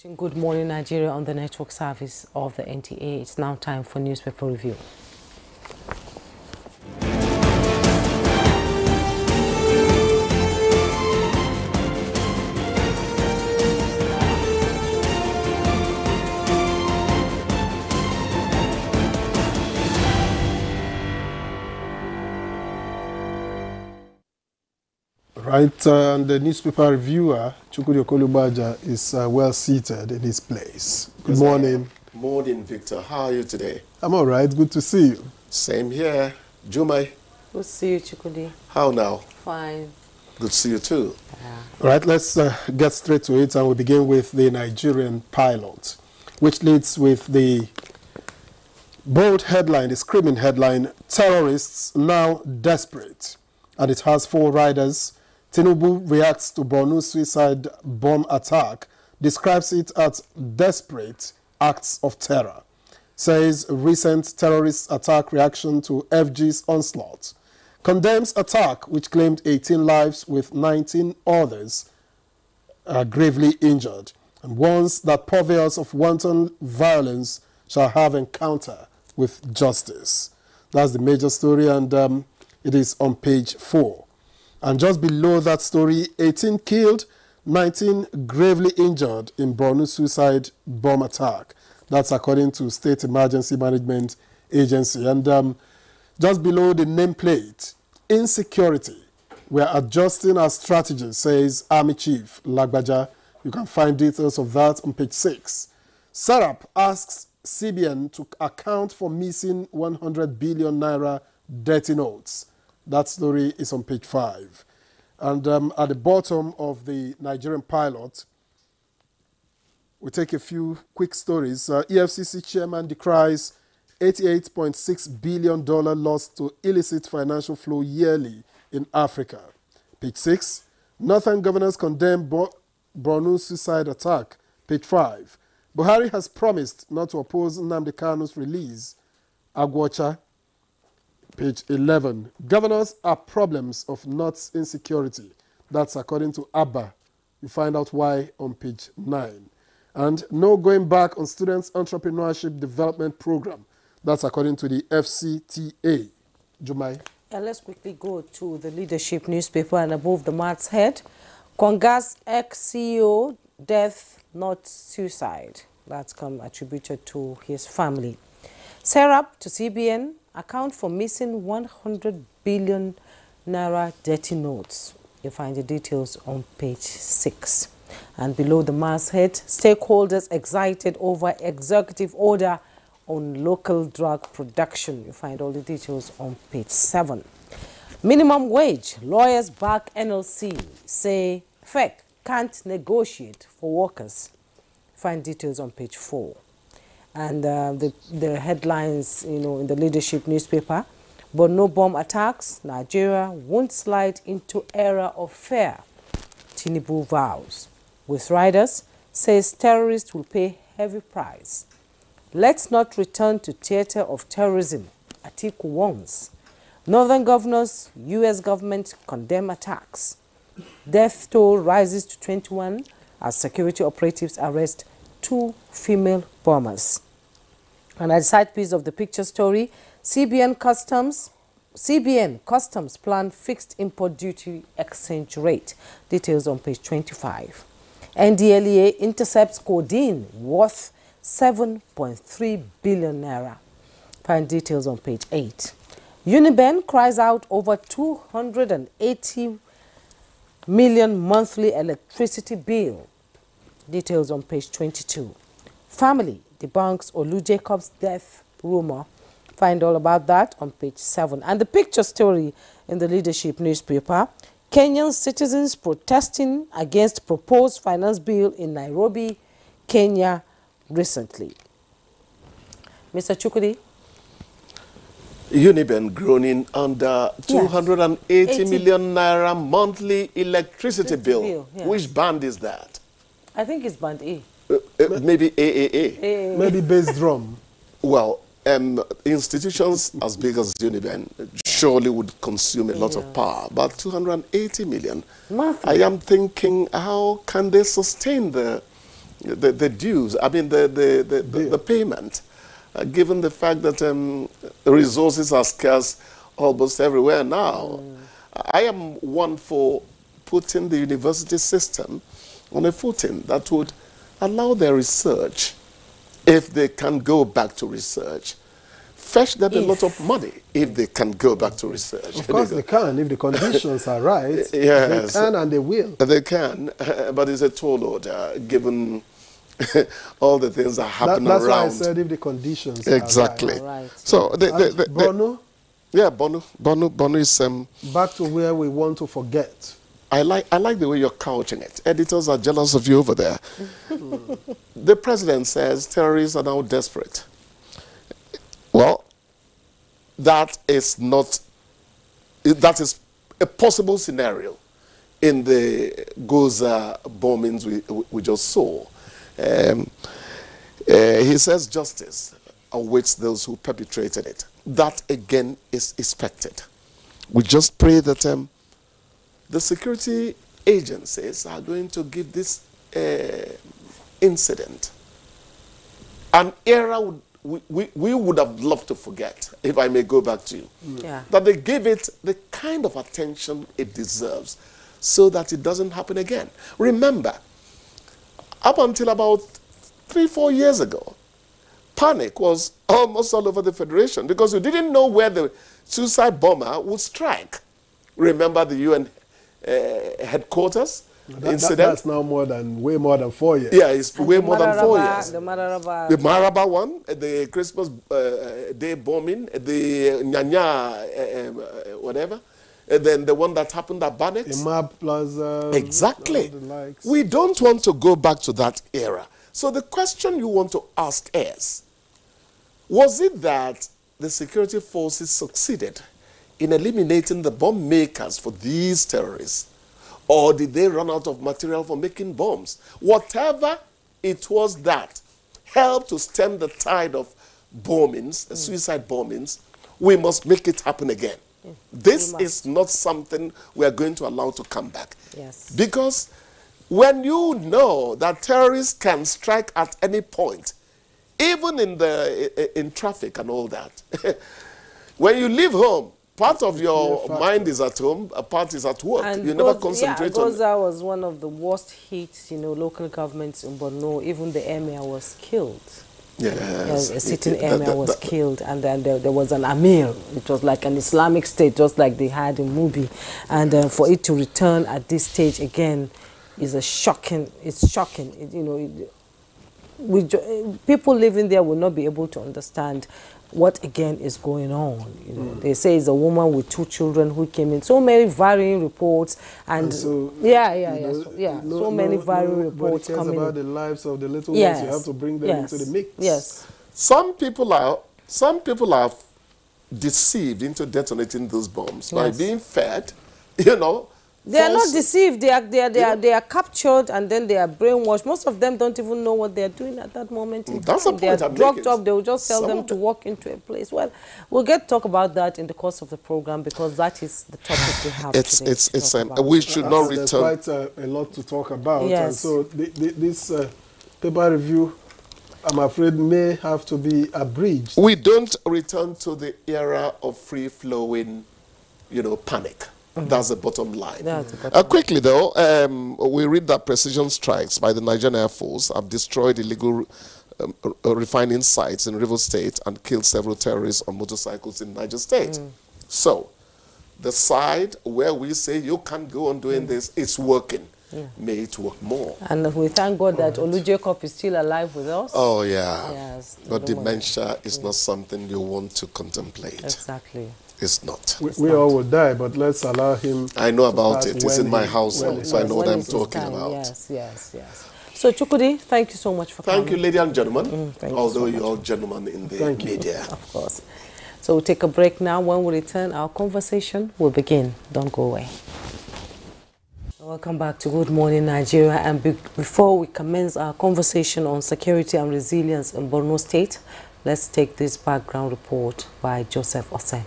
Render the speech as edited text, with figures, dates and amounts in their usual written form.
Good morning, Nigeria, on the network service of the NTA. It's now time for newspaper review. Right, and the newspaper reviewer, Chukwudi Okolubaja, is well seated in his place. Good morning. Morning, Victor. How are you today? I'm all right. Good to see you. Same here. Jumai. Good to see you, Chukwudi. How now? Fine. Good to see you too. Yeah. All right, let's get straight to it, and we begin with the Nigerian pilot, which leads with the bold headline, the screaming headline, "Terrorists Now Desperate." And it has 4 riders. Tinubu reacts to Borno suicide bomb attack, describes it as desperate acts of terror. Says recent terrorist attack reaction to FG's onslaught. Condemns attack which claimed 18 lives with 19 others gravely injured. And warns that purveyors of wanton violence shall have encounter with justice. That's the major story, and it is on page 4. And just below that story, 18 killed, 19 gravely injured in Borno suicide bomb attack. That's according to State Emergency Management Agency. And just below the nameplate, insecurity. We're adjusting our strategy, says Army Chief Lagbaja. You can find details of that on page 6. Sarap asks CBN to account for missing 100 billion naira dirty notes. That story is on page 5. And at the bottom of the Nigerian pilot, we take a few quick stories. EFCC chairman decries $88.6 billion loss to illicit financial flow yearly in Africa. Page 6. Northern governors condemn Borno suicide attack. Page 5. Buhari has promised not to oppose Nnamdi Kanu's release. Agwocha. Page 11. Governors are problems of North's insecurity. That's according to Abba. You find out why on page 9. And no going back on Students' Entrepreneurship Development Program. That's according to the FCTA. Jumai. Let's quickly go to the leadership newspaper, and above the mart's head, Konga's ex-CEO, death, not suicide. That's come attributed to his family. Serap to CBN, account for missing 100 billion naira dirty notes. You find the details on page 6. And below the masthead, stakeholders excited over executive order on local drug production. You find all the details on page 7. Minimum wage, lawyers back NLC, say FEC can't negotiate for workers. Find details on page 4. And the headlines, in the leadership newspaper, but no bomb attacks, Nigeria won't slide into era of fear, Tinubu vows. With riders, says terrorists will pay heavy price. Let's not return to theater of terrorism, Atiku warns. Northern governors, U.S. government condemn attacks. Death toll rises to 21 as security operatives arrest 2 female bombers. And at the side piece of the picture story, CBN Customs plan fixed import duty exchange rate. Details on page 25. NDLEA intercepts codeine worth 7.3 billion naira. Find details on page 8. Uniben cries out over 280 million monthly electricity bill. Details on page 22. Family debunks Olu Jacob's death rumor. Find all about that on page 7. And the picture story in the leadership newspaper, Kenyan citizens protesting against proposed finance bill in Nairobi, Kenya recently. Mr. Chukwudi? Uniben groaning under 280 million naira monthly electricity bill. Yes. Which band is that? I think it's band A. Maybe AAA. Maybe bass drum. Well, institutions as big as Uniben surely would consume a lot of power, but 280 million. Monthly. I am thinking, how can they sustain the the dues, I mean the payment, given the fact that resources are scarce almost everywhere now. I am one for putting the university system on a footing that would allow their research, if they can go back to research, fetch them a lot of money if they can go back to research. Of course they can, if the conditions are right. Yes. They can and they will. They can, but it's a tall order, given all the things that happen That's around. That's why I said if the conditions exactly. are right. Right. So, Bono? Yeah, Bono is... back to where we want to forget. I like the way you're couching it. Editors are jealous of you over there. The president says terrorists are now desperate. Well, that is a possible scenario in the Gaza bombings we just saw. He says justice awaits those who perpetrated it. That again is expected. We just pray that the security agencies are going to give this incident an era we would have loved to forget, if I may go back to you. Yeah. That they give it the kind of attention it deserves so that it doesn't happen again. Remember, up until about 3-4 years ago, panic was almost all over the Federation because we didn't know where the suicide bomber would strike. Remember the UN headquarters incident? That's now way more than 4 years. Yeah, it's way more than 4 years. The Maraba one, the Christmas Day bombing, the Nyanya, whatever. And then the one that happened at Banex. Imab Plaza. Exactly. We don't want to go back to that era. So the question you want to ask is, was it that the security forces succeeded in eliminating the bomb makers for these terrorists? Or did they run out of material for making bombs? Whatever it was that helped to stem the tide of bombings, suicide bombings, we must make it happen again. This is not something we are going to allow to come back. Yes. Because when you know that terrorists can strike at any point, even in traffic and all that, when you leave home, part of your mind is at home, a part is at work. And you never concentrate on it. Gaza was one of the worst hits, local governments in Borno. Even the emir was killed. Yes. A sitting emir was killed, and then there was an amir. It was like an Islamic state, just like they had in Mubi. And for it to return at this stage again is it's shocking. People living there will not be able to understand what again is going on. They say it's a woman with 2 children who came in. So many varying reports, and so many varying reports coming. About the lives of the little ones. You have to bring them into the mix. Yes. Some people are deceived into detonating those bombs by being fed, They are not deceived. They are captured and then they are brainwashed. Most of them don't even know what they are doing at that moment in time. They are drugged up. They will just tell them to walk into a place. Well, we'll get to talk about that in the course of the program because that is the topic we have today. We should not return. There's quite a lot to talk about. Yes. And so this paper review, I'm afraid, may have to be abridged. We don't return to the era of free-flowing, panic. That's the bottom line. Quickly, though, we read that precision strikes by the Nigerian Air Force have destroyed illegal refining sites in Rivers State and killed several terrorists on motorcycles in Niger State. So, the side where we say you can't go on doing this, it's working. May it work more. And we thank God that Olu Jacob is still alive with us. Oh, yeah. Yes. But dementia is not something you want to contemplate. Exactly. It's not. We all will die, but let's allow him. I know about it. It's in my household, so I know what I'm talking about. Yes. So, Chukudi, thank you so much for coming. Thank you, ladies and gentlemen, although you're all gentlemen in the media. Of course. So, we'll take a break now. When we return, our conversation will begin. Don't go away. Welcome back to Good Morning Nigeria. And before we commence our conversation on security and resilience in Borno State, let's take this background report by Joseph Ose.